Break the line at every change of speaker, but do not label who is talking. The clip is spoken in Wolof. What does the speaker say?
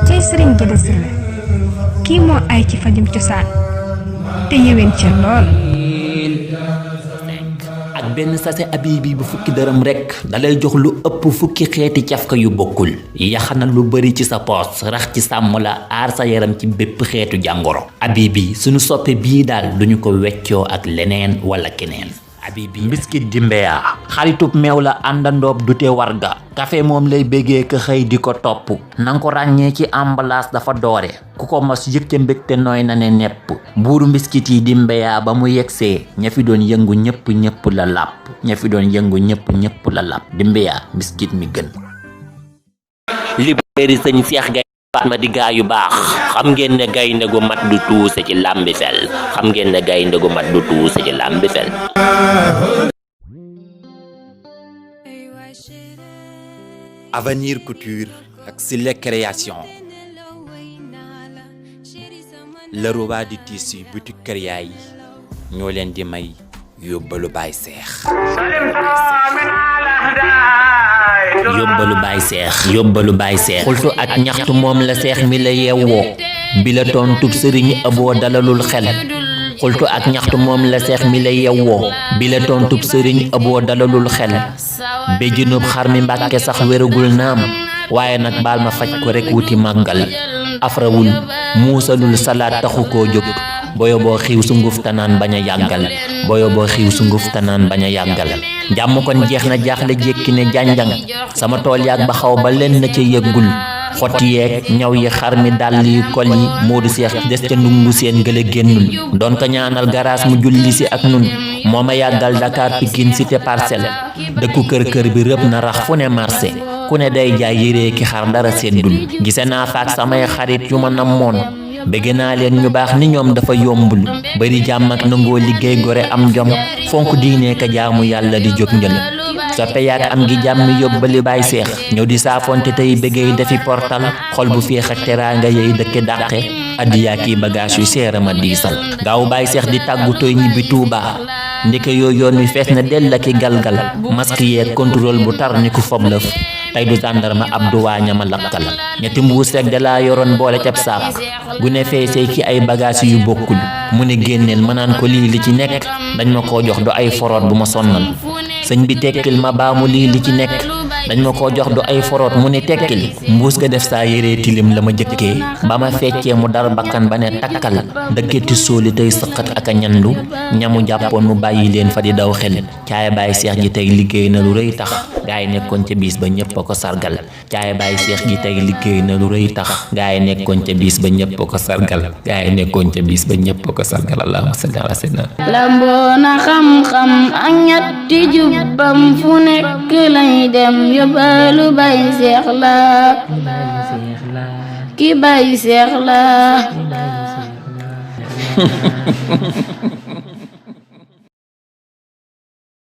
cey sëriñ Gédé Sylla kii moo ay ci fajum cosaan te yéwén ca lool.
ak benn sachet Habibi bu fukki dërëm rekk dalay jox lu ëpp fukki xeeti cafka yu bokkul yaxana lu bari ci sa poos rax ci sàmm la aar sa yaram ci bépp xeetu jàngoro. Habibi suñu soppe bii daal duñu ko weccoo ak leneen wala keneen. Habibi mbiskit di mbeya xaritub meew la àndandoob dute warga café moom lay bégee ka xëy di ko topp nanga ko ràññee ci emballage dafa doore ku ko mos yëg ca mbégte nooy na ne nepp buuru mbiskit yi di mbeya ba mu yegsee ña fi doon yëngu ñëpp la làpp ña fi doon yëngu ñëpp la làpp di mbeya mbiskit mi gën. Libéri sëñ Seex Gay Fatma di gaa yu baax xam ngeen ne gaynde gu mat du tuuse ci làmbi fel xam ngeen ne gaynde gu mat du tuuse ci làmbi fel. Avenir Couture ak Sylla Création, le roi du tissu boutique Kër Yaay ñoo leen di may yóbbalu Baay Seex. yóbbalu Baay Seex xultu ak ñaxtu moom la seex mi la yeewoo bi la tontub sëriñ Abo dalalul xel xultu ak ñaxtu moom la seex mi la yeewoo bi la tontub sëriñ Abo dalalul xel béjjinub xar mi Mbàkke sax wéragul naam waaye nag baal ma faj ko rekk wuti màggal afrawul muusalul salaat taxu koo jóg boyo boo xiiw su nguf tanaan bañ a yàggal jàmm kon jeex na jaaxle jékki ne jànjang sama tool yaag ba xaw ba leen na ca yëggul xotti yeeg ñaw yi xar mi dàll yi kol yi Moodu Seex des ca ndungu seen gële génnul doon ko ñaanal garaas mu julli si ak nun moo ma yàggal Dakar Pikine Cité Parcelles dëkku kër bi rëb na rax fu ne marché ku ne day jaay yéree ki xar dara seddul gise naa faak samay xarit yu ma namoon bëgg naa leen ñu baax ni ñoom dafa yombul bari jàmm ak nangoo liggéey gore am jom fonk diine ka jaamu yàlla di jóg njël soppe yaak am gi jàmm yóbbali Baay Seex ñëw di saafonte tey bëggee defi portal xol bu féex ak teraanga yey dëkke dàqe addiyaa ki bagage yu seerama diisal gaaw Baay Seex di tàggu toy ñibbi Tuuba ndeke yoo yoon wi fees na dell ki galgal masque yeeg contrôle bu tar ni ku fob lëf tey du tàndarma Abdu waañama lakkal ñetti mbuus rek da laa yoroon boole cab saak gu ne feesee ki ay bagage yu bokkul mu ne génneel ma naan ko lii li ci nekk dañ ma koo jox du ay foroot bu ma sonnal sëñ bi tekkil ma baamu lii li ci nekk dañ ma koo jox du ay foroot mu ne tekkil mbuus ga def saa yéree tilim la ma jëkkee ba ma feccee mu dar bakkan ba ne takkal dëkkati sóoli tey sëqat ak a ñandu ñamu jàppoon mu bàyyi leen fa di daw xel caay Baay Seex ji tey liggéey na lu rëy tax gaay nekkoon ca biis ba ñëpp a ko sargal caay Baay Seex ji tey liggéey na lu rëy tax gaay nekkoon ca biis ba ñëpp a ko sargal gaay nekkoon ca biis ba ñëpp a ko sargal allahumma salli ala sayyidina
lamboona xam-xam ak ñetti jubbam fu nekk lay dem yóbbalu Baay Seex la ki Baay Seex la